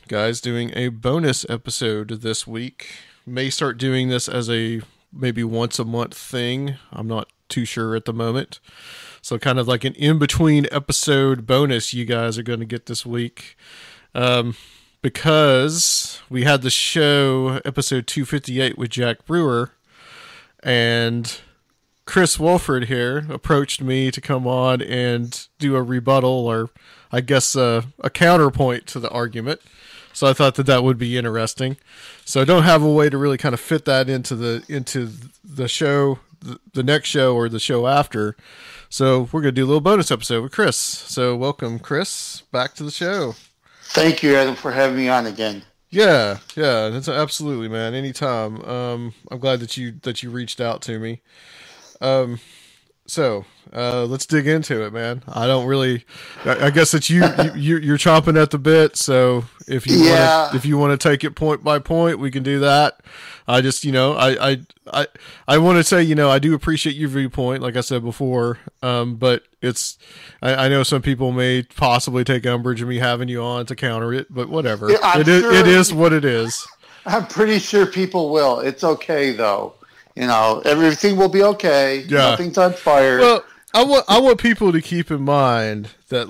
guys, doing a bonus episode this week. May start doing this as a maybe once a month thing. I'm not too sure at the moment. So, kind of like an in between episode bonus you guys are going to get this week. Because we had the show, episode 258, with Jack Brewer, and Chris Wolford here approached me to come on and do a rebuttal, or I guess a counterpoint to the argument. So I thought that would be interesting. So I don't have a way to really kind of fit that into the show, the next show or the show after. So we're going to do a little bonus episode with Chris. So welcome, Chris, back to the show. Thank you, Adam, for having me on again. Yeah, that's absolutely, man. Anytime. I'm glad that you reached out to me. So let's dig into it, man. I don't really. I guess that you're chomping at the bit. So if you want to take it point by point, we can do that. I just I want to say I do appreciate your viewpoint, like I said before. But I know some people may possibly take umbrage at me having you on to counter it, but whatever. Yeah, it is what it is. I'm pretty sure people will. It's okay though. Everything will be okay. Yeah. Nothing's on fire. Well, I want people to keep in mind that,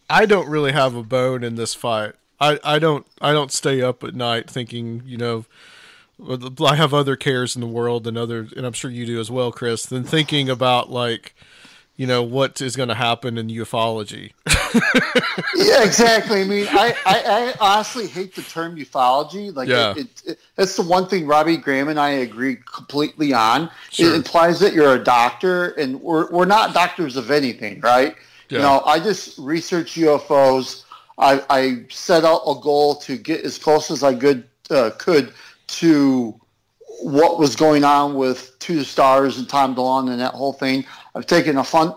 I don't really have a bone in this fight. I don't stay up at night thinking, I have other cares in the world and I'm sure you do as well, Chris, than thinking about what is going to happen in ufology. Yeah, exactly. I mean, I honestly hate the term ufology. That's the one thing Robbie Graham and I agree completely on. Sure. It implies that you're a doctor, and we're not doctors of anything, right? Yeah. I just research UFOs. I set out a goal to get as close as I could to what was going on with To the Stars and Tom DeLonge and that whole thing. I've taken a ton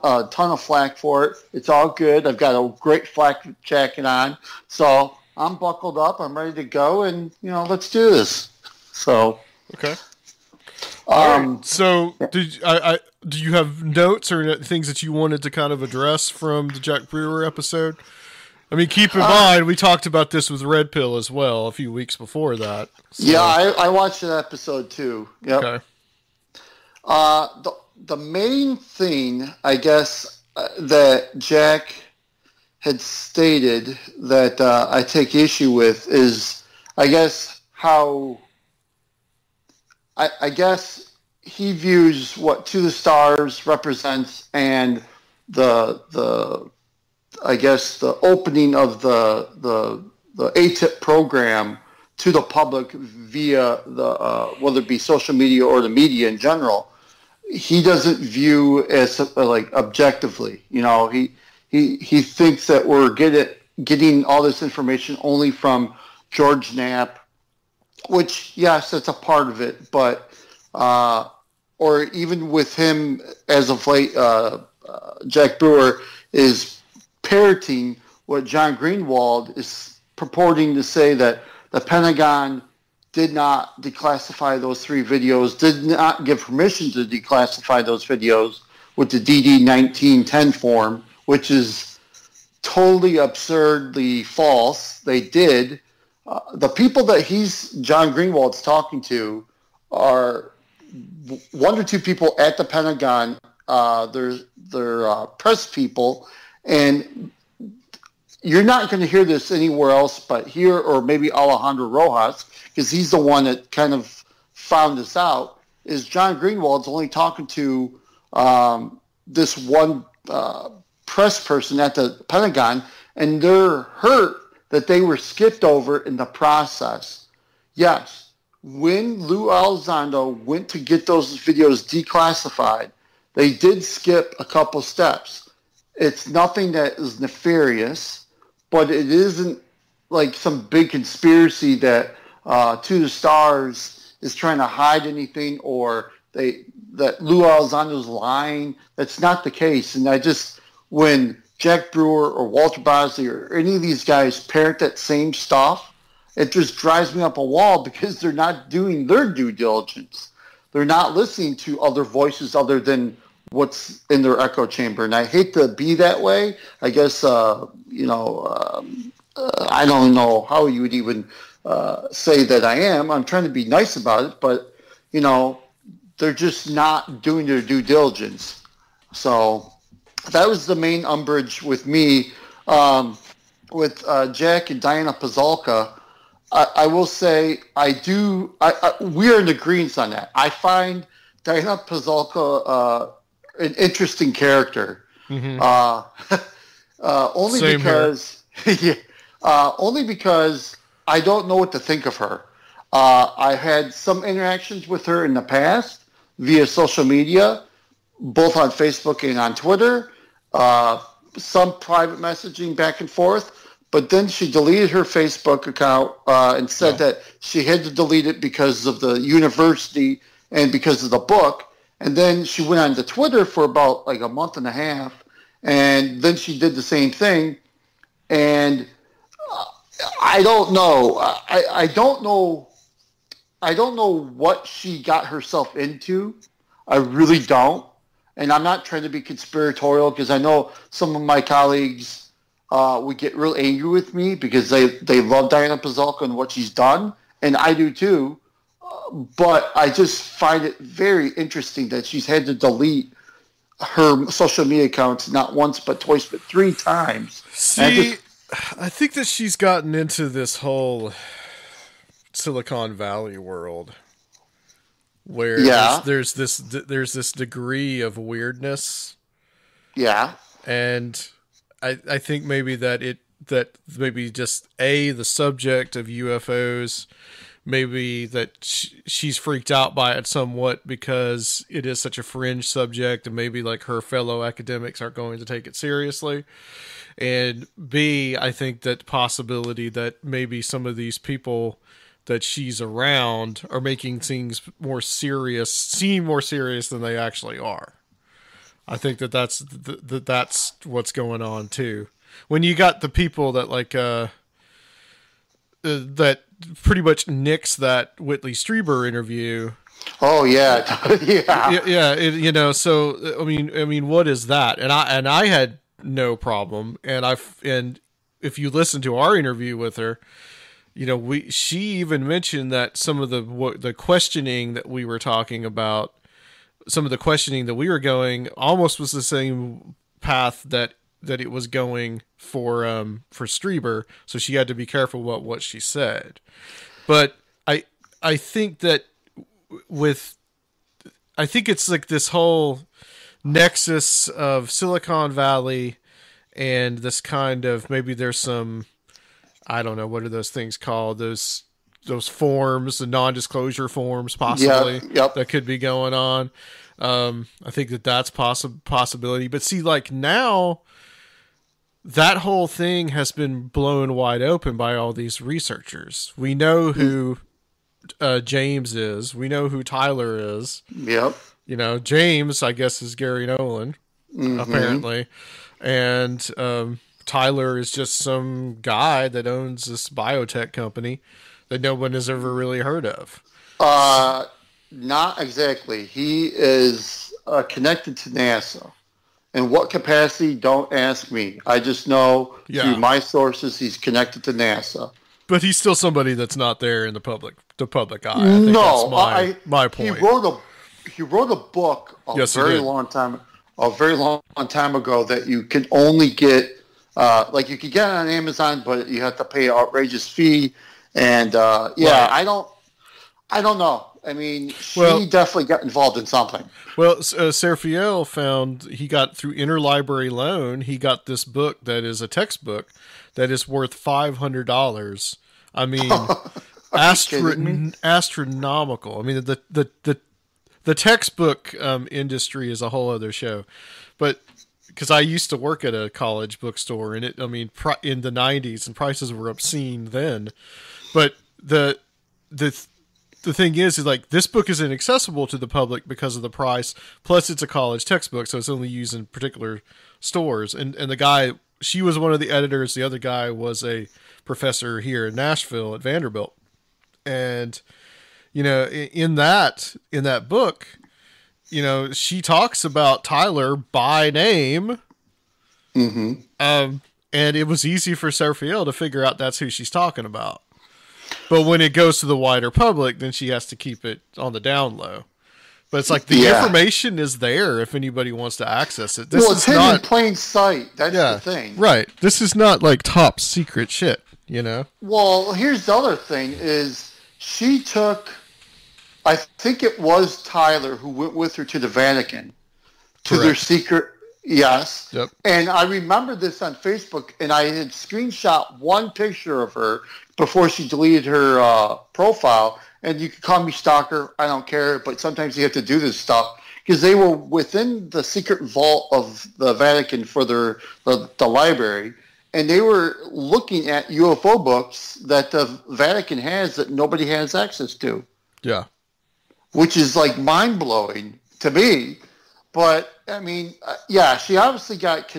of flack for it. It's all good. I've got a great flak jacket on. So I'm buckled up. I'm ready to go. And, let's do this. So. Okay. Right. So do you have notes or things that you wanted to kind of address from the Jack Brewer episode? I mean, keep in mind, we talked about this with Red Pill as well a few weeks before that. So. Yeah, I watched that episode too. Yep. Okay. The main thing, I guess, that Jack had stated that I take issue with is, I guess, how I guess he views what To the Stars represents and the opening of the AATIP program to the public via the whether it be social media or the media in general. He doesn't view as objectively. He thinks that we're getting all this information only from George Knapp, which yes, that's a part of it, but or even with him as of late, Jack Brewer is parroting what John Greenwald is purporting to say, that the Pentagon did not declassify those 3 videos, did not give permission to declassify those videos with the DD-1910 form, which is totally absurdly false. They did. The people that John Greenwald's talking to are 1 or 2 people at the Pentagon. They're press people, and you're not going to hear this anywhere else but here, or maybe Alejandro Rojas, because he's the one that kind of found this out, is John Greenwald's only talking to this one press person at the Pentagon, and they're hurt that they were skipped over in the process. Yes, when Lou Elizondo went to get those videos declassified, they did skip a couple steps. It's nothing that is nefarious, but it isn't like some big conspiracy that To the Stars is trying to hide anything, or that Lou Elizondo's lying. That's not the case. And when Jack Brewer or Walter Bosley or any of these guys parrot that same stuff, it just drives me up a wall, because they're not doing their due diligence. They're not listening to other voices other than what's in their echo chamber. And I hate to be that way. I guess, I don't know how you would even say that I am. I'm trying to be nice about it, but, they're just not doing their due diligence. So that was the main umbrage with me. With Jack and Diana Pazolka, I will say we're in agreement on that. I find Diana Pazolka an interesting character. Mm-hmm. Only Same because only because I don't know what to think of her. I had some interactions with her in the past via social media, both on Facebook and on Twitter, some private messaging back and forth. But then she deleted her Facebook account and said that she had to delete it because of the university and because of the book. And then she went on to Twitter for about like a month and a half, and then she did the same thing. And I don't know. I don't know. I don't know what she got herself into. I really don't. And I'm not trying to be conspiratorial because I know some of my colleagues would get real angry with me because they love Diana Pazolka and what she's done, and I do too. But I just find it very interesting that she's had to delete her social media accounts not once but twice but 3 times. See, I think that she's gotten into this whole Silicon Valley world where there's this degree of weirdness. Yeah. And I think maybe that maybe just the subject of UFOs, maybe that she's freaked out by it somewhat because it is such a fringe subject, and maybe like her fellow academics aren't going to take it seriously. And B, I think that possibility that maybe some of these people that she's around are making things seem more serious than they actually are. I think that's what's going on too. When you got the people that that pretty much nixed that Whitley Strieber interview. Oh yeah, yeah. So I mean, what is that? And I had no problem. And if you listen to our interview with her, she even mentioned that some of the questioning that we were talking about. Some of the questioning that we were going almost was the same path that it was going for Strieber. So she had to be careful about what she said. But I think that I think it's like this whole nexus of Silicon Valley and this kind of, maybe there's some, I don't know, what are those things called? Those forms, the non-disclosure forms, possibly, that could be going on. I think that's possibility. But see, like now, that whole thing has been blown wide open by all these researchers. We know who James is. We know who Tyler is. Yep. James, I guess, is Gary Nolan, apparently. And Tyler is just some guy that owns this biotech company that no one has ever really heard of. Not exactly. He is connected to NASA. In what capacity, don't ask me. I just know through my sources he's connected to NASA. But he's still somebody that's not there in the public eye. I think that's my point. He wrote a book a very long time ago that you can only get you could get it on Amazon, but you have to pay an outrageous fee. And I don't know. I mean, she definitely got involved in something. Well, Serfiel found he got through interlibrary loan. He got this book that is a textbook that is worth $500. I mean, astronomical. I mean, the textbook industry is a whole other show, but because I used to work at a college bookstore, and in the 90s, and prices were obscene then. But the thing is like, this book is inaccessible to the public because of the price. Plus, it's a college textbook, so it's only used in particular stores. And the guy, she was one of the editors. The other guy was a professor here in Nashville at Vanderbilt. And in that book, she talks about Tyler by name. and it was easy for Sophia to figure out that's who she's talking about. But when it goes to the wider public, then she has to keep it on the down low. But it's like the information is there if anybody wants to access it. This it's hidden in plain sight. That's the thing. Right. This is not like top secret shit, you know? Well, here's the other thing is she took, I think it was Tyler who went with her to the Vatican to their secret. Yes. Yep. And I remember this on Facebook, and I had screenshot one picture of her before she deleted her profile. And you can call me stalker. I don't care. But sometimes you have to do this stuff because they were within the secret vault of the Vatican for the library. And they were looking at UFO books that the Vatican has that nobody has access to. Yeah. Which is like mind-blowing to me. But, I mean, she obviously got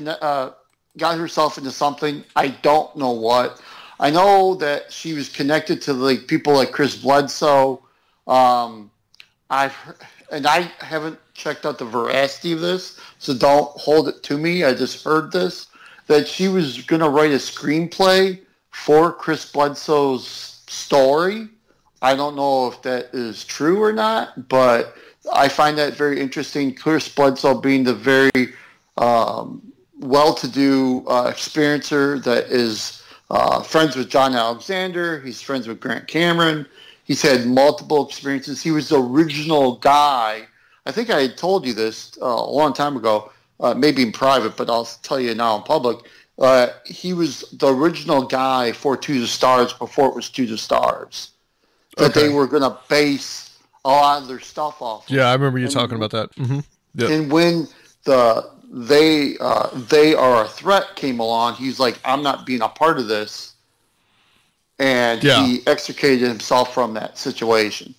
herself into something. I don't know what. I know that she was connected to like people like Chris Bledsoe. I haven't checked out the veracity of this, so don't hold it to me. I just heard this, that she was going to write a screenplay for Chris Bledsoe's story. I don't know if that is true or not, but I find that very interesting. Chris Bledsoe being the very well-to-do experiencer that is friends with John Alexander. He's friends with Grant Cameron. He's had multiple experiences. He was the original guy. I think I had told you this a long time ago, maybe in private, but I'll tell you now in public. He was the original guy for To the Stars before it was To the Stars. That they were going to base a lot of their stuff off. Yeah, I remember you talking about that. Mm-hmm. Yep. And when they are a threat came along, he's like, I'm not being a part of this. And he extricated himself from that situation.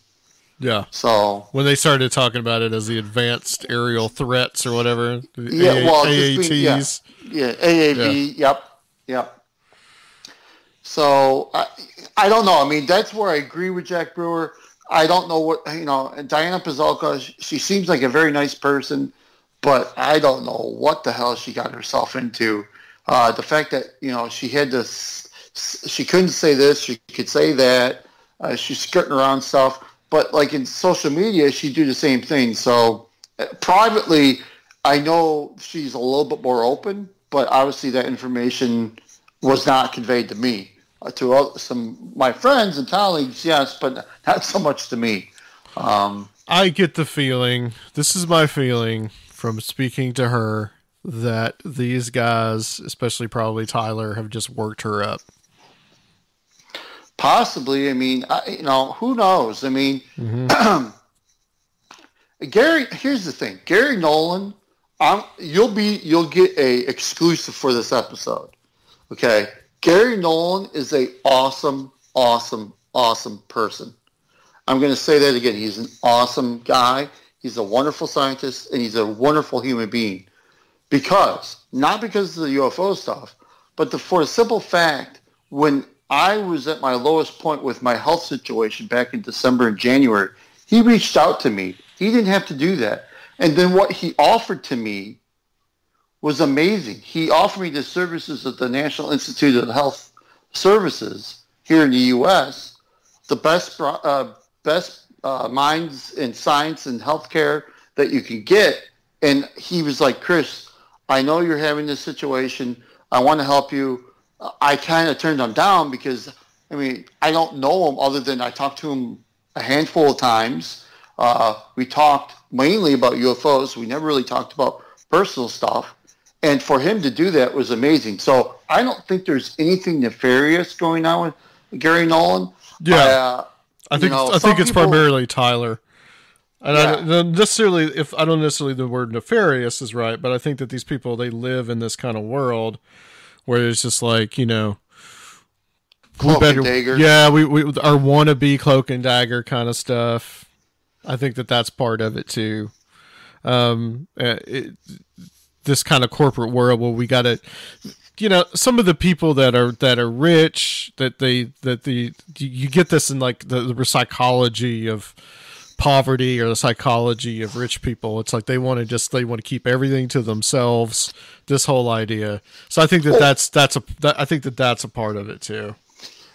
Yeah. So when they started talking about it as the advanced aerial threats or whatever, AATs. AAV, yep. So I don't know. I mean, that's where I agree with Jack Brewer. I don't know what, and Diana Pazolka, she seems like a very nice person, but I don't know what the hell she got herself into. The fact that, she had this, she couldn't say this, she could say that, she's skirting around stuff, but like in social media, she'd do the same thing. So privately, I know she's a little bit more open, but obviously that information was not conveyed to me. To some my friends and colleagues, yes, but not so much to me. I get the feeling, this is my feeling from speaking to her, that these guys, especially probably Tyler, have just worked her up. Possibly. I mean, who knows? I mean, Gary. Here's the thing, Gary Nolan. You'll get a exclusive for this episode. Okay. Gary Nolan is a awesome person. I'm going to say that again. He's an awesome guy. He's a wonderful scientist, and he's a wonderful human being. Not because of the UFO stuff, but for the simple fact, when I was at my lowest point with my health situation back in December and January, he reached out to me. He didn't have to do that. And then what he offered to me was amazing. He offered me the services of the National Institute of Health Services here in the U.S., the best minds in science and healthcare that you can get. And he was like, Chris, I know you're having this situation. I want to help you. I kind of turned him down because, I don't know him other than I talked to him a handful of times. We talked mainly about UFOs. We never really talked about personal stuff. And for him to do that was amazing. So I don't think there's anything nefarious going on with Gary Nolan. Yeah, I think it's primarily Tyler. And I don't necessarily the word nefarious is right, but I think that these people, they live in this kind of world where it's just like, cloak and dagger. Yeah, we our wannabe cloak and dagger kind of stuff. I think that's part of it too. This kind of corporate world where we got to, some of the people that are rich, you get this in like the psychology of poverty or the psychology of rich people. It's like they want to keep everything to themselves. This whole idea. So I think I think that's a part of it too.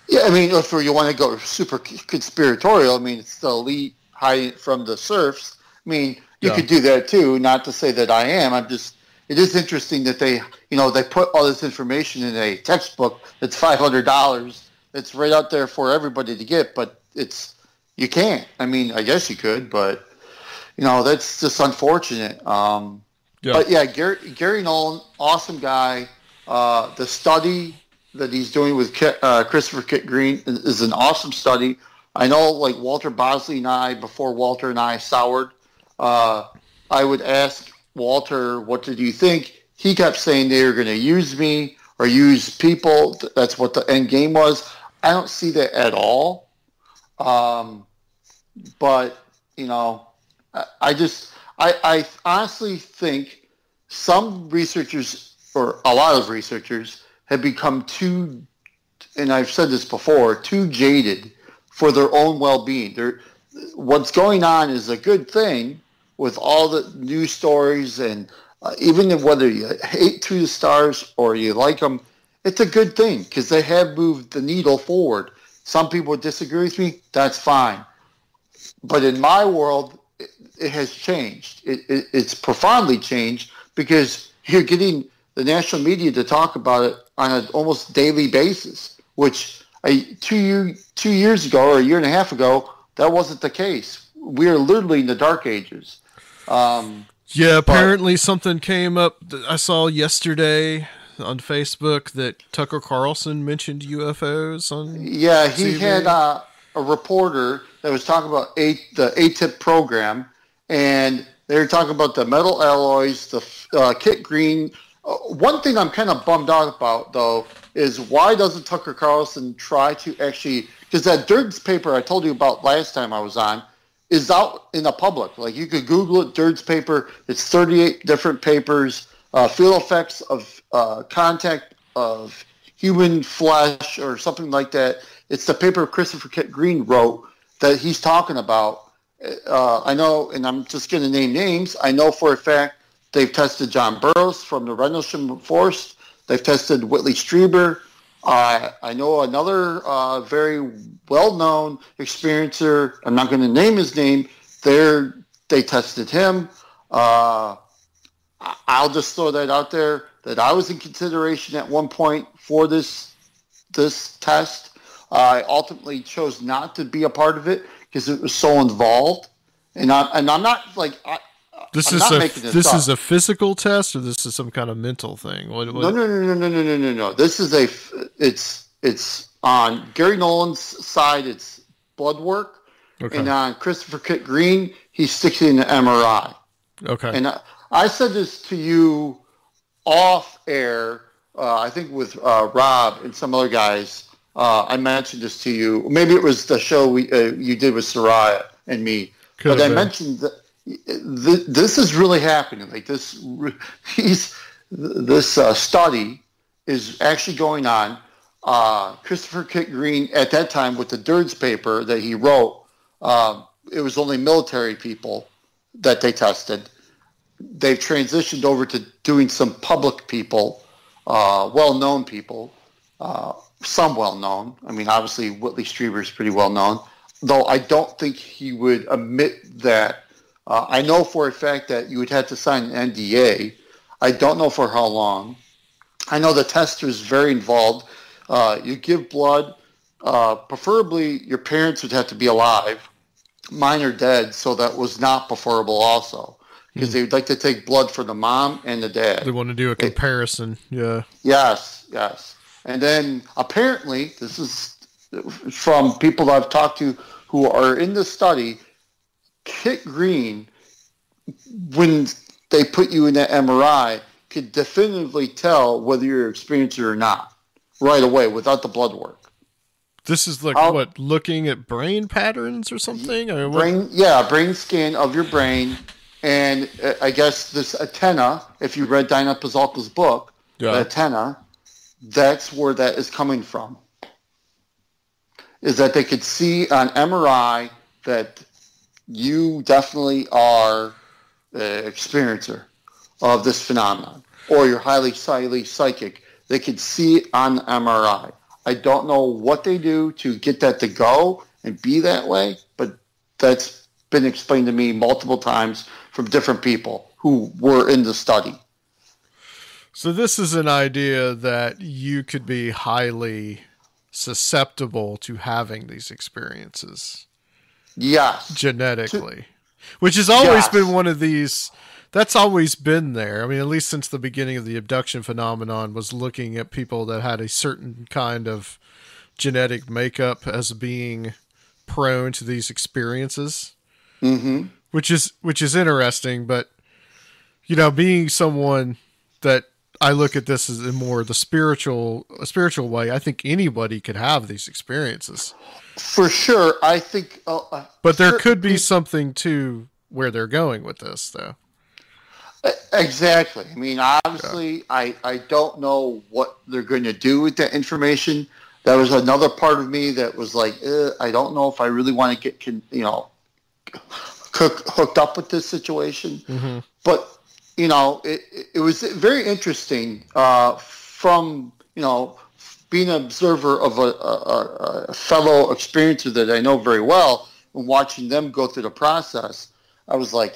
Yeah, I mean, if you want to go super conspiratorial, I mean, it's the elite hiding from the serfs. I mean, you could do that too. Not to say that I am. It is interesting that they put all this information in a textbook that's $500. It's right out there for everybody to get, but you can't. I mean, I guess you could, but that's just unfortunate. But yeah, Gary Nolan, awesome guy. The study that he's doing with Christopher Kit Green is an awesome study. I know, like Walter Bosley and I, before Walter and I soured, I would ask Walter, what did you think? He kept saying they were going to use me or use people. That's what the end game was. I don't see that at all. But, I honestly think some researchers, or a lot of researchers, have become too, and I've said this before, too jaded for their own well-being. What's going on is a good thing with all the news stories, and even whether you hate To the Stars or you like them, it's a good thing because they have moved the needle forward. Some people disagree with me. That's fine. But in my world, it has changed. It's profoundly changed because you're getting the national media to talk about it on an almost daily basis, which 2 years ago or a year and a half ago, that wasn't the case. We are literally in the dark ages. Apparently something came up that I saw yesterday on Facebook that Tucker Carlson mentioned UFOs on. Yeah, he TV. had a reporter that was talking about the AATIP program, and they were talking about the metal alloys, the Kit Green. One thing I'm kind of bummed out about, though, is why doesn't Tucker Carlson try to actually, because that Dirds paper I told you about last time I was on is out in the public. Like, you could Google it, Dirds paper. It's 38 different papers, field effects of contact of human flesh or something like that. It's the paper Christopher Kit Green wrote that he's talking about. I know, and I'm just going to name names. I know for a fact they've tested John Burroughs from the Rendlesham Forest. They've tested Whitley Strieber. I know another very well-known experiencer. I'm not going to name his name. They tested him. I'll just throw that out there, that I was in consideration at one point for this test. I ultimately chose not to be a part of it because it was so involved. And I'm not like... This is a physical test, or this is some kind of mental thing? What? No. This is it's on Gary Nolan's side. It's blood work, okay. And on Christopher Kit Green, he's sticking an MRI. Okay. And I said this to you off air. I think with Rob and some other guys. I mentioned this to you. Maybe it was the show you did with Soraya and me. But I mentioned that. This is really happening. Like this study is actually going on. Christopher Kit Green at that time with the Dirds paper that he wrote, it was only military people that they tested. They've transitioned over to doing some public people, well-known people, some well-known. I mean, obviously Whitley Strieber is pretty well-known, though I don't think he would admit that. I know for a fact that you would have to sign an NDA. I don't know for how long. I know the tester is very involved. You give blood. Preferably, your parents would have to be alive. Mine are dead, so that was not preferable also. Because they would like to take blood for the mom and the dad. They want to do a comparison, yeah. Yes. And then, apparently, this is from people that I've talked to who are in the study, Kit Green, when they put you in that MRI, could definitively tell whether you're an experiencer or not right away without the blood work. This is like looking at brain patterns or something? Or brain scan of your brain. And I guess this antenna, if you read Dinah Pazalka's book, the antenna, that's where that is coming from. Is that they could see on MRI that you definitely are an experiencer of this phenomenon, or you're highly psychic. They could see it on MRI. I don't know what they do to get that to go and be that way, but that's been explained to me multiple times from different people who were in the study. So this is an idea that you could be highly susceptible to having these experiences. Yes. Genetically. Which has always been one of these, that's always been there. I mean, at least since the beginning of the abduction phenomenon, was looking at people that had a certain kind of genetic makeup as being prone to these experiences. Mm-hmm. Which is interesting, but being someone that I look at this as in more the spiritual way, I think anybody could have these experiences. For sure, I think. But there could be something to where they're going with this, though. Exactly. I mean, obviously, I don't know what they're going to do with that information. That was another part of me that was like, I don't know if I really want to get, hooked up with this situation. Mm-hmm. But, it was very interesting from, being an observer of a fellow experiencer that I know very well and watching them go through the process. I was like,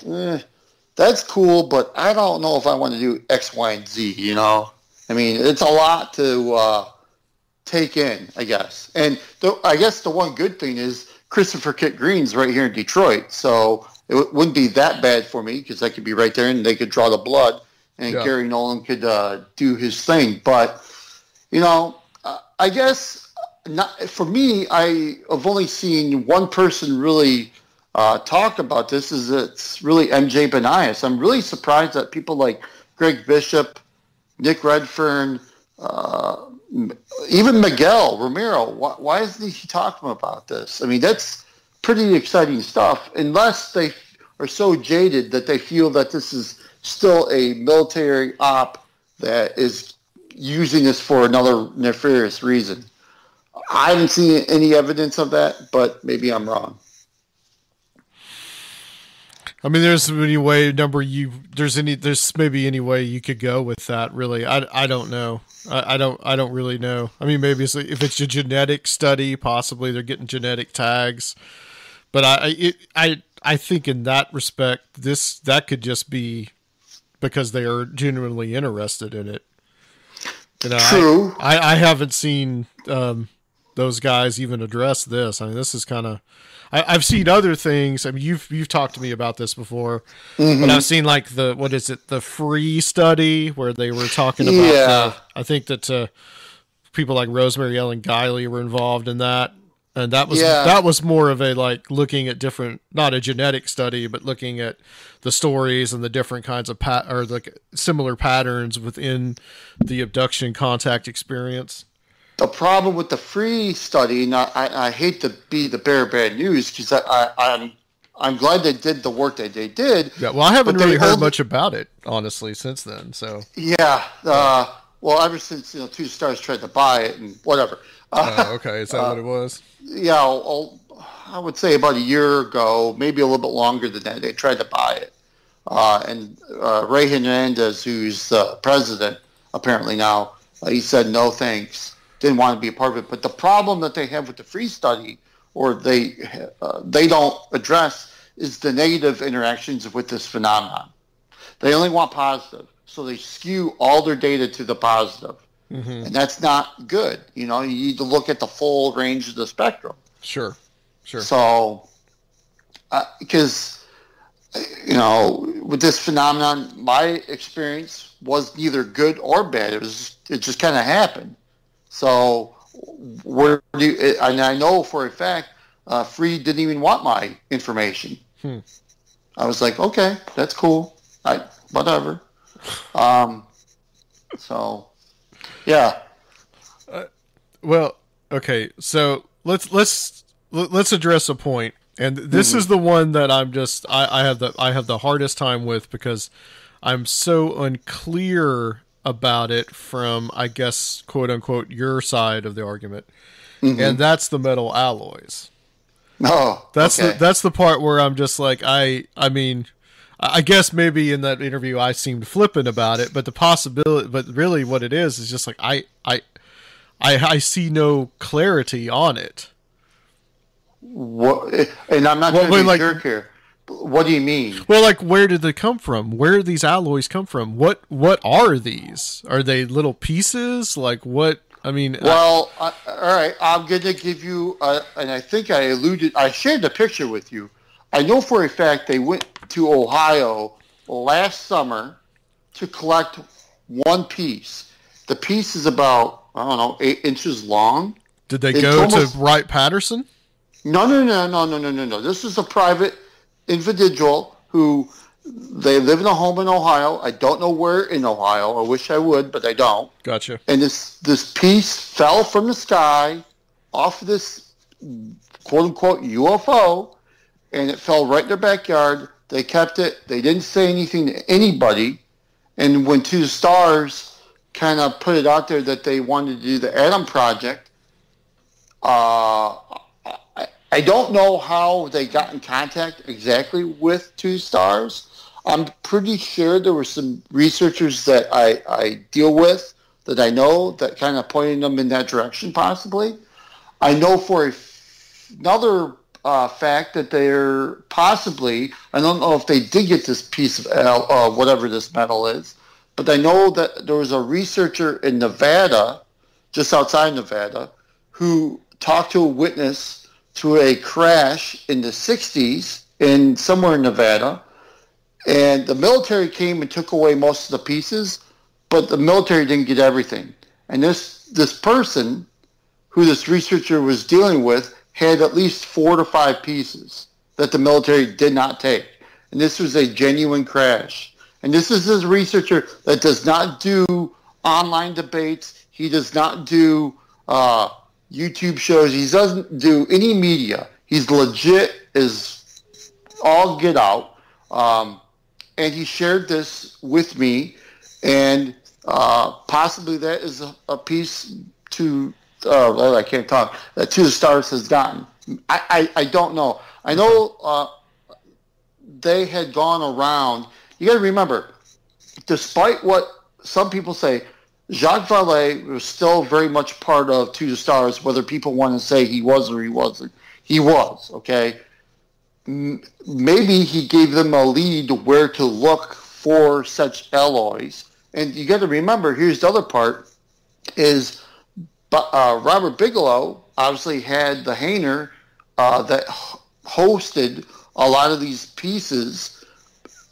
that's cool, but I don't know if I want to do X, Y, and Z, I mean, it's a lot to take in, I guess. And I guess the one good thing is Christopher Kit Green's right here in Detroit, so it wouldn't be that bad for me because I could be right there and they could draw the blood and Gary Nolan could do his thing. But, I guess not, for me, I have only seen one person really talk about this. It's really MJ Banias. I'm really surprised that people like Greg Bishop, Nick Redfern, even Miguel Romero, why isn't he talking about this? I mean, that's pretty exciting stuff, unless they are so jaded that they feel that this is still a military op that is using this for another nefarious reason. I haven't seen any evidence of that, but maybe I'm wrong. I mean, there's maybe any way you could go with that. Really, I don't know. I don't really know. I mean, maybe if it's a genetic study, possibly they're getting genetic tags. But I think in that respect, that could just be because they are genuinely interested in it. True. I haven't seen those guys even address this. I mean, this is kind of. I've seen other things. I mean, you've talked to me about this before, but I've seen like the free study where they were talking about. I think that people like Rosemary Ellen Guiley were involved in that, and that was more of a like looking at different, not a genetic study, but looking at the stories and the different kinds of or like similar patterns within the abduction contact experience. The problem with the free study, and I hate to be the bearer of bad news because I'm glad they did the work that they did. Yeah, well, I haven't really heard much about it, honestly, since then. So well, ever since Two Stars tried to buy it and whatever. Okay, is that what it was? Yeah, I would say about a year ago, maybe a little bit longer than that. They tried to buy it, and Ray Hernandez, who's president apparently now, he said no thanks. Didn't want to be a part of it. But the problem that they have with the free study, or they don't address, is the negative interactions with this phenomenon. They only want positive, so they skew all their data to the positive, and that's not good. You need to look at the full range of the spectrum. Sure. So, because with this phenomenon, my experience was neither good or bad. It just kind of happened. So, and I know for a fact, Free didn't even want my information. I was like, okay, that's cool. Whatever. So, yeah. Well, okay. So let's address a point, and this is the one that I have the hardest time with because I'm so unclear about it from, I guess, quote unquote, your side of the argument. And that's the metal alloys. Oh, That's okay. that's the part where I'm just like, I mean, I guess maybe in that interview I seemed flippant about it, but the possibility, but really what it is just like I see no clarity on it. What? And I'm not Well, trying to be a like, jerk here. What do you mean? well, like, where did they come from? Where do these alloys come from? What are these? Are they little pieces? Like what? I mean, Well, all right. I'm going to give you, and I think I shared the picture with you. I know for a fact they went to Ohio last summer to collect one piece. The piece is about, I don't know, 8 inches long. did they It's go to almost, Wright Patterson? no. This is a private individual who they live in a home in Ohio. I don't know where in Ohio. I wish I would, but I don't. Gotcha. And this piece fell from the sky off of this quote unquote UFO, and it fell right in their backyard. They kept it. They didn't say anything to anybody. And when Two Stars kind of put it out there that they wanted to do the Atom Project, I don't know how they got in contact exactly with Two Stars. I'm pretty sure there were some researchers that I deal with that I know that kind of pointed them in that direction possibly. I know for another fact that they're possibly, I don't know if they did get this piece of whatever this metal is, but I know that there was a researcher in Nevada, just outside Nevada, who talked to a witness to a crash in the 60s in somewhere in Nevada, and the military came and took away most of the pieces, but the military didn't get everything. And this person who this researcher was dealing with had at least 4 to 5 pieces that the military did not take. And this was a genuine crash. And this is a researcher that does not do online debates. He does not do YouTube shows. He doesn't do any media. He's legit as all get out. And he shared this with me. And possibly that is a piece to, I can't talk, that Two Stars has gotten. I don't know. I know they had gone around. You got to remember, despite what some people say, Jacques Vallée was still very much part of Two Stars, whether people want to say he was or he wasn't. He was, okay? Maybe he gave them a lead where to look for such alloys. And you got to remember, here's the other part, is Robert Bigelow obviously had the hangar that hosted a lot of these pieces.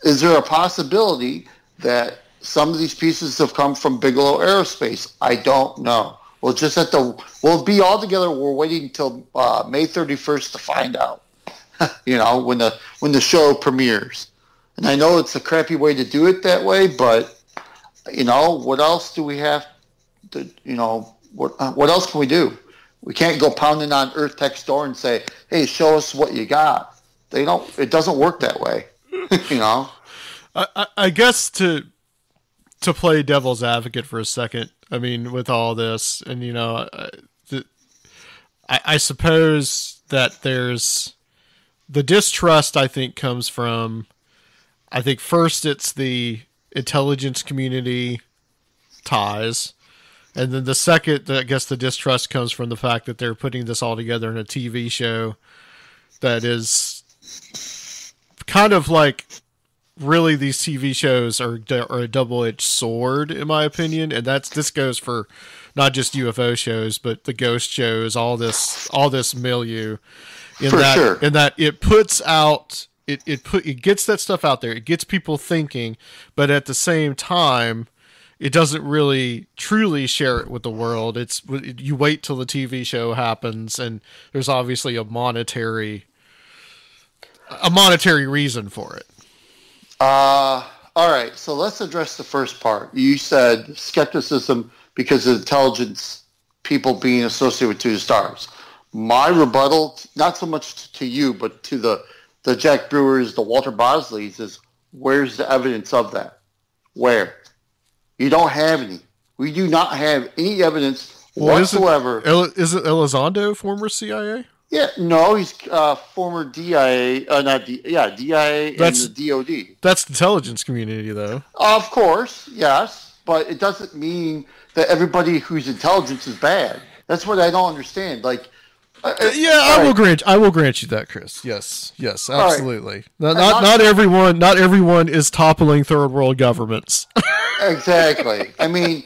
Is there a possibility that some of these pieces have come from Bigelow Aerospace? I don't know. We'll just have to, we'll be all together. We're waiting until May 31st to find out, when the show premieres. And I know it's a crappy way to do it that way, but, what else do we have to, what else can we do? We can't go pounding on Earth Tech's door and say, hey, show us what you got. It doesn't work that way. I guess to play devil's advocate for a second, I mean, with all this, and I suppose that there's the distrust. I think comes from, first it's the intelligence community ties, and then the second, I guess, the distrust comes from the fact that they're putting this all together in a TV show that is kind of like, really, these TV shows are a double-edged sword, in my opinion, and this goes for not just UFO shows, but the ghost shows, all this milieu. In that it puts out, it gets that stuff out there, it gets people thinking, but at the same time, it doesn't really truly share it with the world. You wait till the TV show happens, and there's obviously a monetary reason for it. All right, so let's address the first part. You said skepticism because of intelligence people being associated with Two Stars. My rebuttal, not so much to you, but to the Jack Brewers, the Walter Bosleys, is where's the evidence of that? Where? You don't have any. We do not have any evidence whatsoever. Is it Elizondo, former CIA? Yeah, no, he's former DIA, not D, yeah, DIA and That's the DOD. that's the intelligence community, though. Of course, yes, but it doesn't mean that everybody whose intelligence is bad. That's what I don't understand. Like, Yeah, all right, I will grant you that, Chris. Yes, yes, all right, absolutely. Not everyone, not everyone is toppling third world governments. exactly. I mean,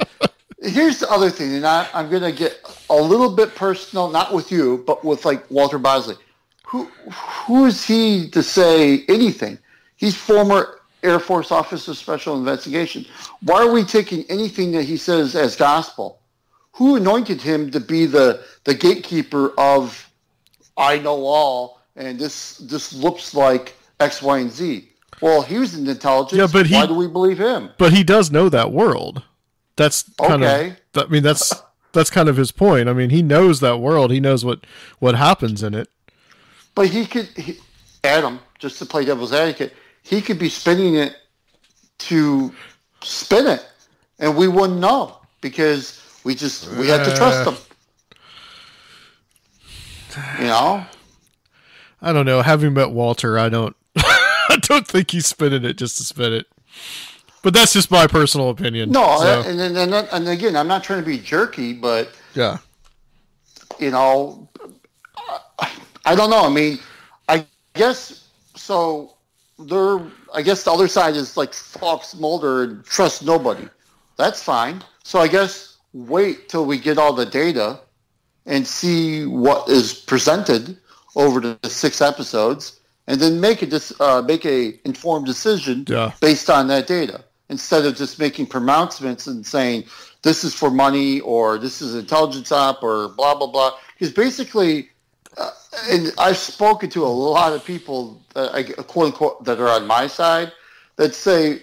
here's the other thing, and I'm going to get a little bit personal, not with you, but with like Walter Bosley. Who is he to say anything? He's former Air Force Officer of Special Investigation. Why are we taking anything that he says as gospel? Who anointed him to be the gatekeeper of I know all, and this looks like X, Y, and Z? Well, he was in intelligence. Yeah, but why do we believe him? But he does know that world. That's kind Okay. of. I mean, that's kind of his point. I mean, he knows that world. He knows what happens in it. But Adam, just to play devil's advocate, he could be spinning it to spin it, and we wouldn't know because we had to trust him. You know? I don't know. Having met Walter, I don't I don't think he's spinning it just to spin it. But that's just my personal opinion. No, so. and again, I'm not trying to be jerky, but Yeah. You know, I don't know. I mean, I guess so. I guess the other side is like Fox Mulder and trust nobody. That's fine. So I guess wait till we get all the data and see what is presented over the 6 episodes, and then make a informed decision based on that data, instead of just making pronouncements and saying this is for money or this is intelligence op or blah blah blah. Because basically, and I've spoken to a lot of people that quote unquote that are on my side that say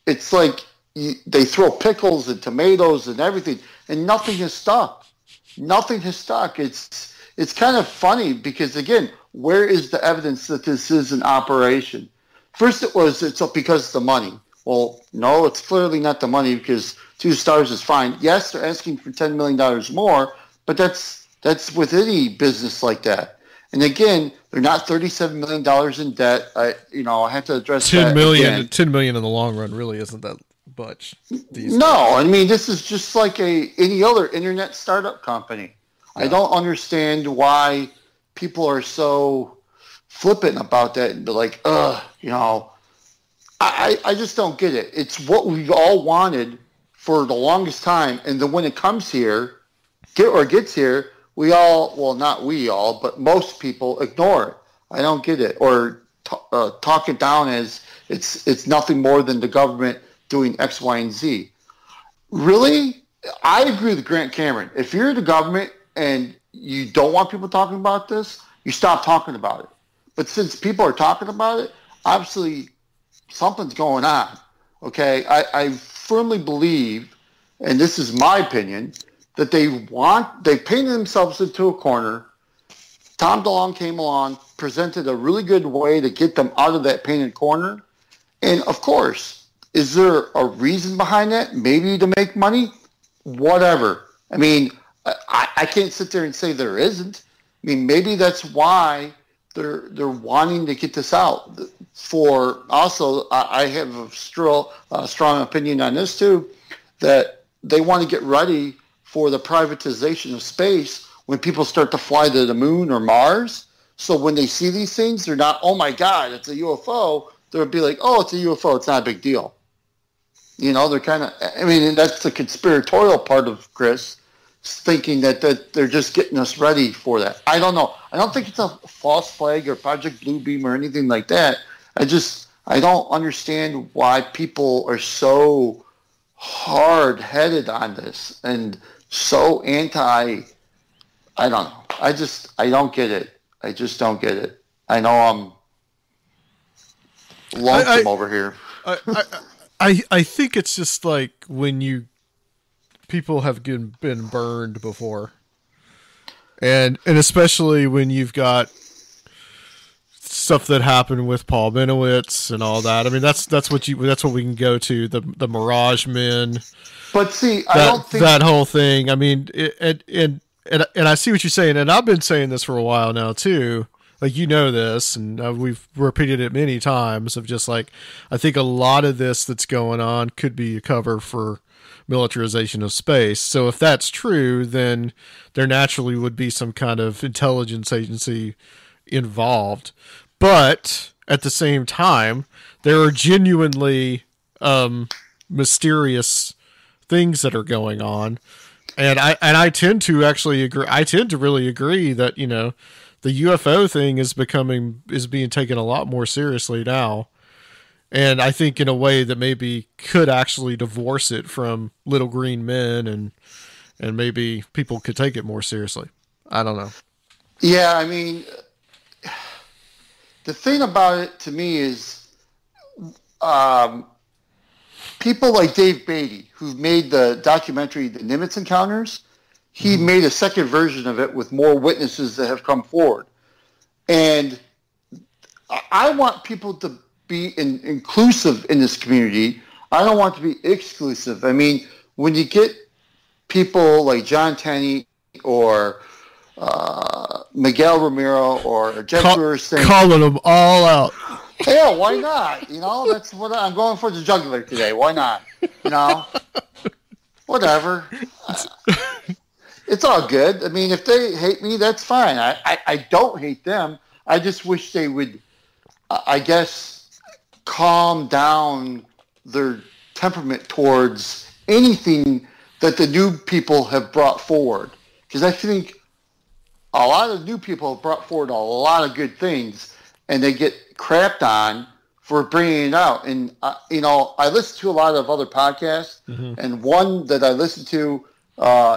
it's like they throw pickles and tomatoes and everything, and nothing has stuck. Nothing has stuck. It's kind of funny because, again, where is the evidence that this is an operation? First it's because of the money. Well, no, it's clearly not the money because 2 stars is fine. Yes, they're asking for $10 million more, but that's with any business like that. And again, they're not $37 million in debt. I have to address that again. $10 million in the long run really isn't that much. No, I mean, this is just like any other internet startup company. Yeah. I don't understand why people are so flippant about that and be like, I just don't get it. It's what we've all wanted for the longest time, and then when it comes here, gets here, we all, well, not we all, but most people ignore it. I don't get it, or talk it down as it's nothing more than the government doing X, Y, and Z. Really? I agree with Grant Cameron. If you're the government and you don't want people talking about this, you stop talking about it. But since people are talking about it, obviously something's going on. Okay? I firmly believe, and this is my opinion, that they painted themselves into a corner. Tom DeLonge came along, presented a really good way to get them out of that painted corner. And of course, is there a reason behind that? Maybe to make money? Whatever. I mean, I can't sit there and say there isn't. I mean, maybe that's why they're wanting to get this out. For also, I have a strong opinion on this too, that they want to get ready for the privatization of space when people start to fly to the moon or Mars. So when they see these things, they're not, oh my God, it's a UFO. They'll be like, oh, it's a UFO. It's not a big deal. They're kind of, I mean, that's the conspiratorial part of Chris, thinking that they're just getting us ready for that. I don't know. I don't think it's a false flag or Project Bluebeam or anything like that. I don't understand why people are so hard-headed on this and so I don't know. I don't get it. I just don't get it. I know I'm lonesome over here. I think it's just like when people have been burned before, and especially when you've got stuff that happened with Paul Benowitz and all that. I mean, that's what we can go to, the Mirage Men. But see, I don't think that whole thing. I mean, and and I see what you're saying, and I've been saying this for a while now too. Like, you know this, and we've repeated it many times, of just like, I think a lot of this that's going on could be a cover for militarization of space. So if that's true, then there naturally would be some kind of intelligence agency involved. But at the same time, there are genuinely mysterious things that are going on. And I tend to actually agree. I tend to really agree that, you know, the UFO thing is being taken a lot more seriously now. And I think in a way that maybe could actually divorce it from little green men, and maybe people could take it more seriously. I don't know. Yeah, I mean, the thing about it to me is people like Dave Beatty, who've made the documentary The Nimitz Encounters, he made a second version of it with more witnesses that have come forward. And I want people to be inclusive in this community. I don't want to be exclusive. I mean, when you get people like John Tenney or Miguel Romero or Jack Brewer saying, calling them all out. Yeah, why not? You know, that's what I'm going for, the jugular today. Why not? You know, whatever. It's all good. I mean, if they hate me, that's fine. I don't hate them. I just wish they would, I guess, calm down their temperament towards anything that the new people have brought forward. Because I think a lot of new people have brought forward a lot of good things, and they get crapped on for bringing it out. And, you know, I listen to a lot of other podcasts, and one that I listen to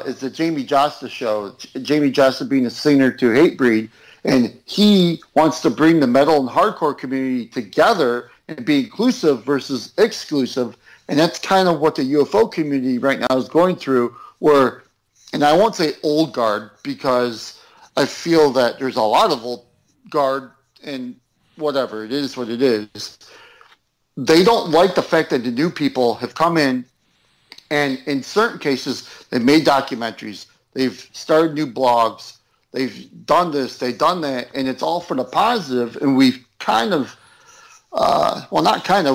is the Jamie Josta show. Jamie Josta being a singer to Hatebreed, and he wants to bring the metal and hardcore community together and be inclusive versus exclusive. And that's kind of what the UFO community right now is going through, where, and I won't say old guard, because I feel that there's a lot of old guard, and whatever, it is what it is. They don't like the fact that the new people have come in, and in certain cases, they've made documentaries, they've started new blogs, they've done this, they've done that, and it's all for the positive, and we've kind of,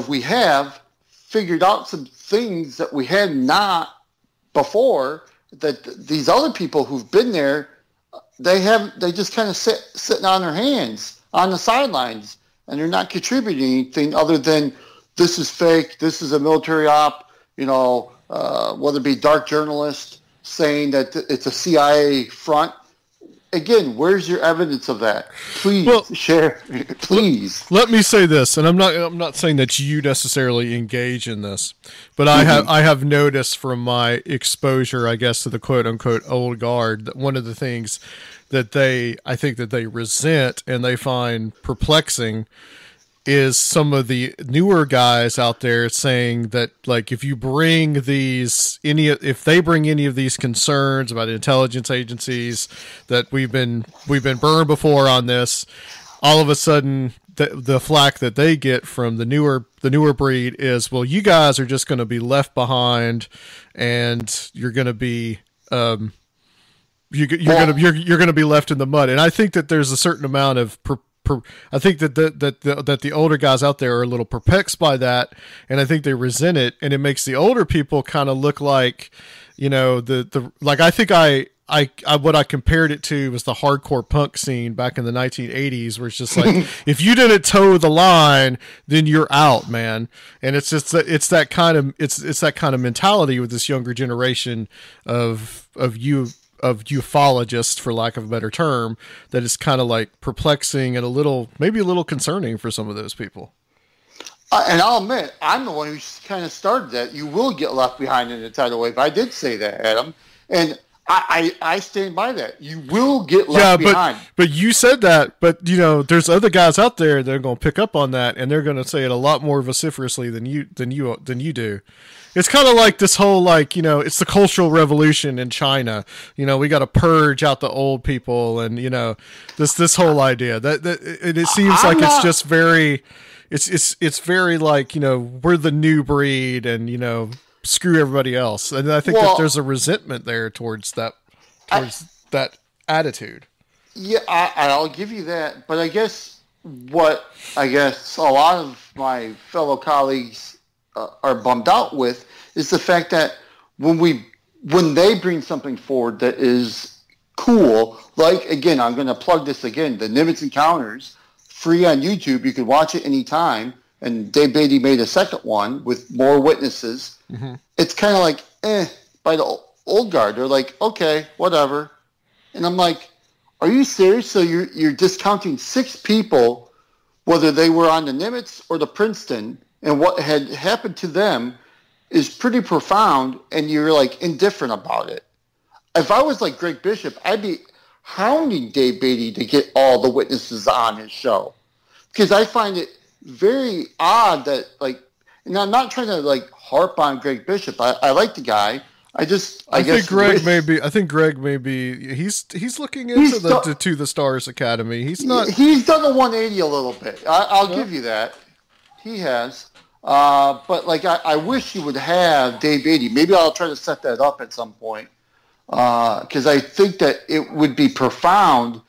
we have figured out some things that we had not before, that these other people who've been there, they just kind of sitting on their hands on the sidelines, and they're not contributing anything other than, this is fake, this is a military op, you know, whether it be dark journalists saying that it's a CIA front. Again, where's your evidence of that? Please share. Please. Let me say this, and I'm not saying that you necessarily engage in this, but I have noticed from my exposure, I guess, to the quote unquote old guard, that one of the things that I think that they resent and they find perplexing is some of the newer guys out there saying that, like, if you bring if they bring any of these concerns about intelligence agencies, that we've been burned before on this, all of a sudden the flack that they get from the newer breed is, well, you guys are just going to be left behind, and you're going to be you're going to be left in the mud. And I think that there's a certain amount of I think that the older guys out there are a little perplexed by that, and I think they resent it, and it makes the older people kind of look like, you know, like, I think what I compared it to was the hardcore punk scene back in the 1980s, where it's just like, if you didn't toe the line, then you're out, man. And it's just it's that kind of mentality with this younger generation of ufologists, for lack of a better term, that is kind of like perplexing and maybe a little concerning for some of those people. And I'll admit, I'm the one who kind of started that. You will get left behind in the tidal wave. I did say that, Adam. And I stand by that. You will get left behind. But you said that, but, you know, there's other guys out there that are going to pick up on that, and they're going to say it a lot more vociferously than you do. It's kind of like this whole, like, you know, it's the Cultural Revolution in China. You know, we got to purge out the old people, and, you know, this whole idea that it seems like it's just very, it's very like, you know, we're the new breed, and, you know, screw everybody else. And I think that there's a resentment there towards that that attitude. Yeah, I'll give you that. But I guess a lot of my fellow colleagues are bummed out with is the fact that when they bring something forward that is cool, like, again, I'm going to plug this again, the Nimitz Encounters, free on YouTube. You can watch it anytime. And Dave Beatty made a second one with more witnesses. Mm-hmm. It's kind of like, by the old guard. They're like, okay, whatever. And I'm like, are you serious? So you're discounting 6 people, whether they were on the Nimitz or the Princeton, and what had happened to them is pretty profound, and you're like indifferent about it. If I was like Greg Bishop, I'd be hounding Dave Beatty to get all the witnesses on his show, because I find it very odd that, like, and I'm not trying to like harp on Greg Bishop. I like the guy. I think Greg may be. He's looking into the Stars Academy. He's not. He's done a 180 a little bit. I'll give you that. He has. But like I wish he would have Dave Beatty. Maybe I'll try to set that up at some point. Because I think that it would be profound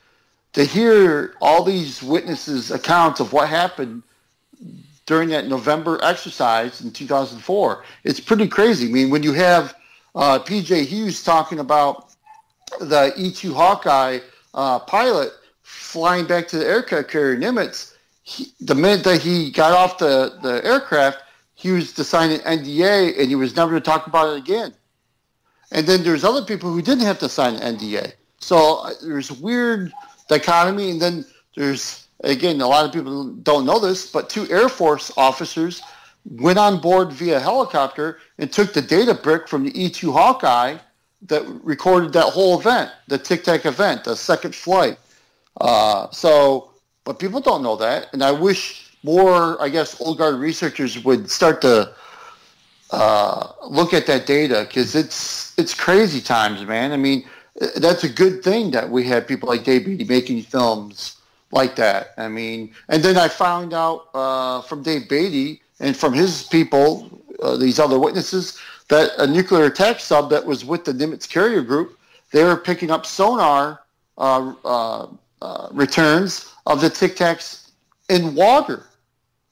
to hear all these witnesses' accounts of what happened during that November exercise in 2004. It's pretty crazy. I mean, when you have P.J. Hughes talking about the E-2 Hawkeye pilot flying back to the aircraft carrier Nimitz, the minute that he got off the aircraft, he was to sign an NDA, and he was never to talk about it again. And then there's other people who didn't have to sign an NDA. So there's a weird dichotomy. And then there's, again, a lot of people don't know this, but 2 Air Force officers went on board via helicopter and took the data brick from the E-2 Hawkeye that recorded that whole event, the Tic Tac event, the second flight. But people don't know that. And I wish more, I guess, old guard researchers would start to look at that data, because it's crazy times, man. I mean, that's a good thing that we have people like Dave Beatty making films like that. I mean, and then I found out from Dave Beatty and from his people, these other witnesses, that a nuclear attack sub that was with the Nimitz carrier group, they were picking up sonar returns of the Tic Tacs in water.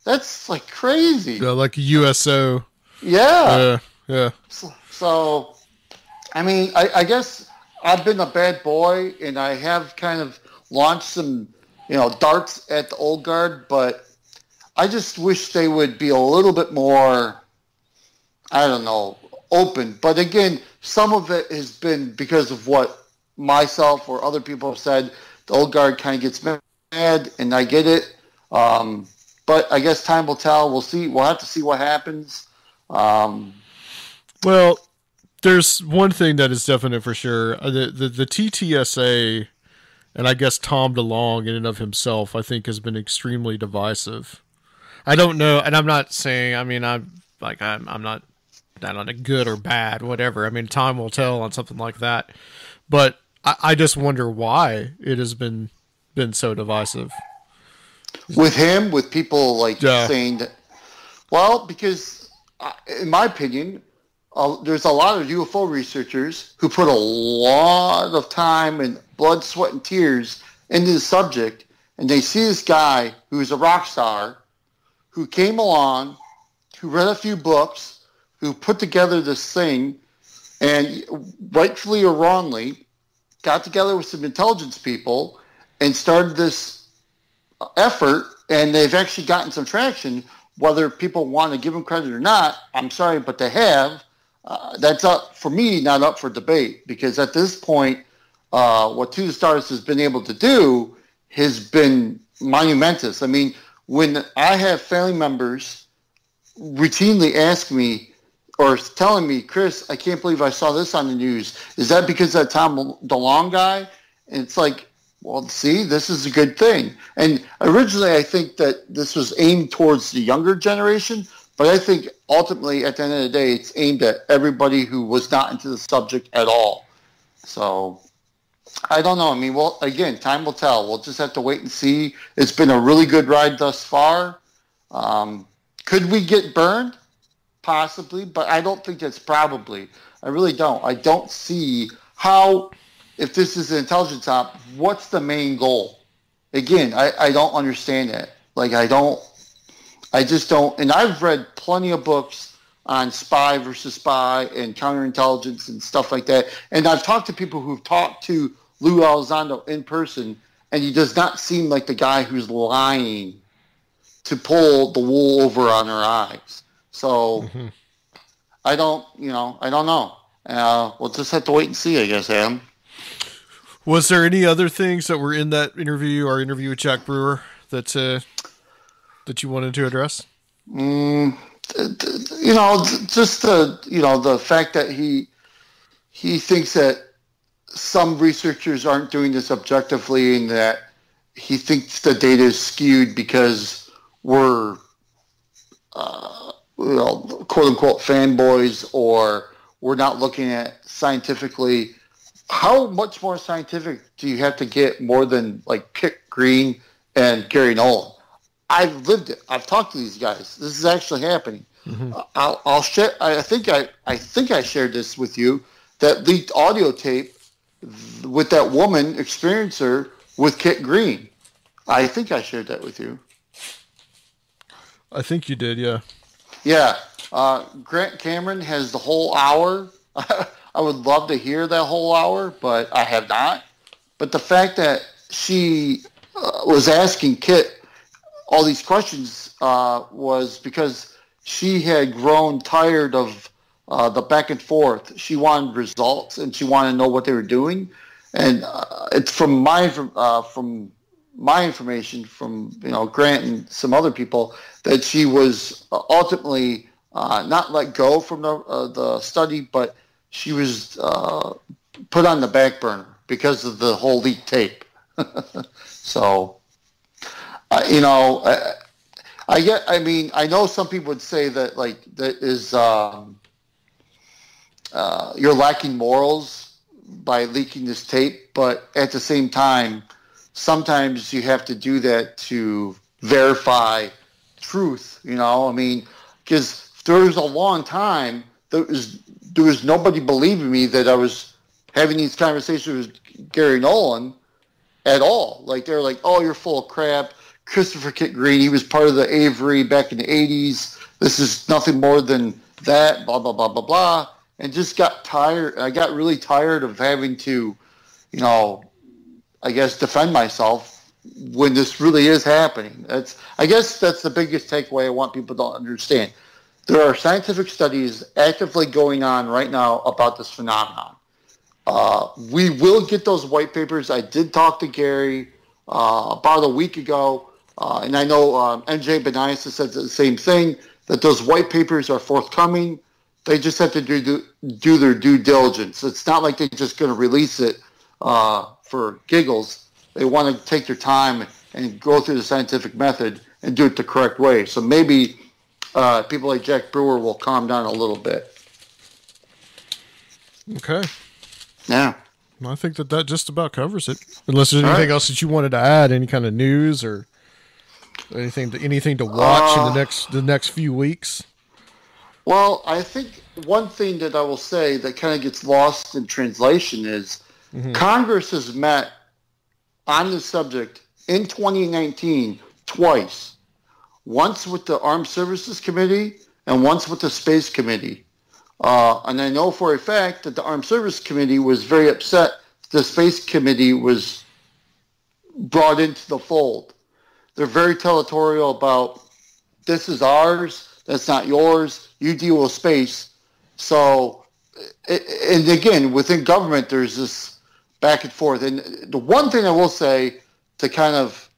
That's like crazy. Yeah, like a USO. Yeah. Yeah. So, I mean, I guess I've been a bad boy, and I have kind of launched some, darts at the old guard, but I just wish they would be a little bit more, I don't know, open. But again, some of it has been because of what myself or other people have said. The old guard kind of gets mad, and I get it. But I guess time will tell. We'll see. We'll have to see what happens. Well, there's one thing that is definite for sure. The TTSA, and I guess Tom DeLonge in and of himself, I think has been extremely divisive. I don't know, and I'm not saying, I mean, I'm not on a good or bad, whatever. I mean, time will tell on something like that. But I just wonder why it has been so divisive. With him, with people saying that, well, because in my opinion, there's a lot of UFO researchers who put a lot of time and blood, sweat, and tears into the subject, and they see this guy who's a rock star, who came along, who read a few books, who put together this thing, and rightfully or wrongly, got together with some intelligence people and started this effort, and they've actually gotten some traction. Whether people want to give them credit or not, I'm sorry, but they have. That's up for me, not up for debate, because at this point, what To the Stars has been able to do has been monumentous. I mean, when I have family members routinely ask me or telling me, Chris, I can't believe I saw this on the news. Is that because of that Tom DeLonge guy? And it's like, well, see, this is a good thing. And originally, I think that this was aimed towards the younger generation, but I think ultimately, at the end of the day, it's aimed at everybody who was not into the subject at all. So, I don't know. I mean, well, again, time will tell. We'll just have to wait and see. It's been a really good ride thus far. Could we get burned? Possibly, but I don't think that's probably. I really don't. I don't see how if this is an intelligence op, what's the main goal? Again, I don't understand that. Like, I just don't. And I've read plenty of books on spy versus spy and counterintelligence and stuff like that. And I've talked to people who've talked to Lou Elizondo in person, and he does not seem like the guy who's lying to pull the wool over on our eyes. So I don't know. We'll just have to wait and see, I guess, Adam. Was there any other things that were in that interview, our interview with Jack Brewer, that you wanted to address? Just the fact that he thinks that some researchers aren't doing this objectively, and that he thinks the data is skewed because we're, quote unquote fanboys, or we're not looking at scientifically. How much more scientific do you have to get more than like Kit Green and Gary Nolan? I've lived it. I've talked to these guys. This is actually happening. I'll share. I think I shared this with you. That leaked audio tape with that woman experiencer with Kit Green. I think I shared that with you. I think you did, yeah. Yeah. Grant Cameron has the whole hour. I would love to hear that whole hour, but I have not. But the fact that she was asking Kit all these questions was because she had grown tired of the back and forth. She wanted results, and she wanted to know what they were doing. And it's from my information from Grant and some other people that she was ultimately not let go from the study, but she was put on the back burner because of the whole leaked tape. So, I know some people would say that that is you're lacking morals by leaking this tape, but at the same time, sometimes you have to do that to verify truth. Because there was a long time there was nobody believing me that I was having these conversations with Gary Nolan at all. Like, they're like, "Oh, you're full of crap. Christopher Kit Green, he was part of the Avery back in the 80s. This is nothing more than that, blah, blah, blah, blah, blah." And just got tired. I got really tired of having to, I guess, defend myself when this really is happening. I guess that's the biggest takeaway I want people to understand. There are scientific studies actively going on right now about this phenomenon. We will get those white papers. I did talk to Gary about a week ago, and I know MJ Benias has said the same thing, that those white papers are forthcoming. They just have to do their due diligence. It's not like they're just going to release it for giggles. They want to take their time and go through the scientific method and do it the correct way. So maybe people like Jack Brewer will calm down a little bit. Okay. Yeah. Well, I think that just about covers it. Unless there's anything else that you wanted to add, any kind of news or anything to watch in the next few weeks. Well, I think one thing that I will say that kind of gets lost in translation is Congress has met on this subject in 2019 twice. Once with the Armed Services Committee and once with the Space Committee. And I know for a fact that the Armed Services Committee was very upset the Space Committee was brought into the fold. They're very territorial about, this is ours, that's not yours, you deal with space. So, and again, within government, there's this back and forth. And the one thing I will say to kind of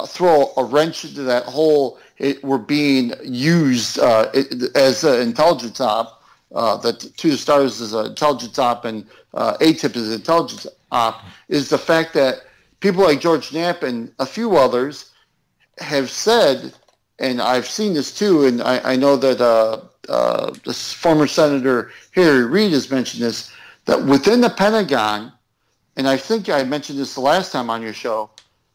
throw a wrench into that whole, we're being used as an intelligence op, that To the Stars is an intelligence op and AATIP is an intelligence op, is the fact that people like George Knapp and a few others have said, and I've seen this too, and I know that this former Senator Harry Reid has mentioned this, that within the Pentagon, and I think I mentioned this the last time on your show,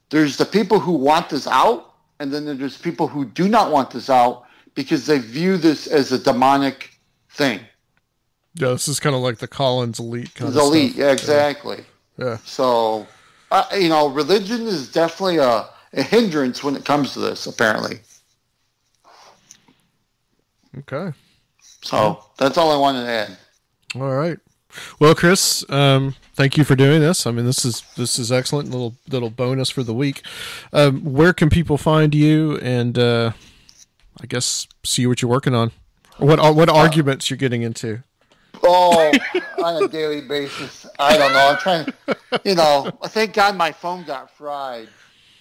there's the people who want this out, and then there's people who do not want this out because they view this as a demonic thing. Yeah, this is kind of like the Collins elite kind It's of elite, stuff. yeah, exactly. Yeah. So, religion is definitely a hindrance when it comes to this, apparently. Okay. So that's all I wanted to add. All right. Well, Chris, thank you for doing this. I mean, this is excellent. Little bonus for the week. Where can people find you, and I guess see what you're working on, or what arguments you're getting into? Oh, on a daily basis. I don't know. I'm trying. Thank God my phone got fried,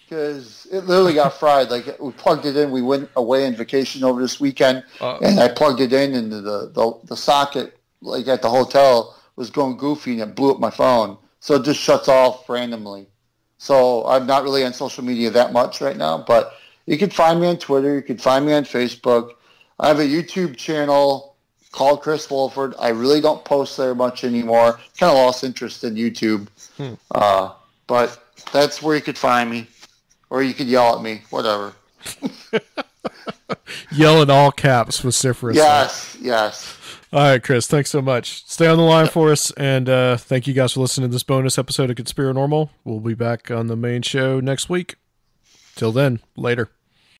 because it literally got fried. Like, we plugged it in. We went away on vacation over this weekend, and I plugged it in, and the socket, like at the hotel, was going goofy, and it blew up my phone. So it just shuts off randomly. So I'm not really on social media that much right now, but you can find me on Twitter. You can find me on Facebook. I have a YouTube channel called Chris Wolford. I really don't post there much anymore. Kind of lost interest in YouTube. But that's where you could find me. Or you could yell at me, whatever. Yell in all caps, vociferously. Yes. All right, Chris, thanks so much. Stay on the line for us, and thank you guys for listening to this bonus episode of Conspiranormal. We'll be back on the main show next week. Till then, later.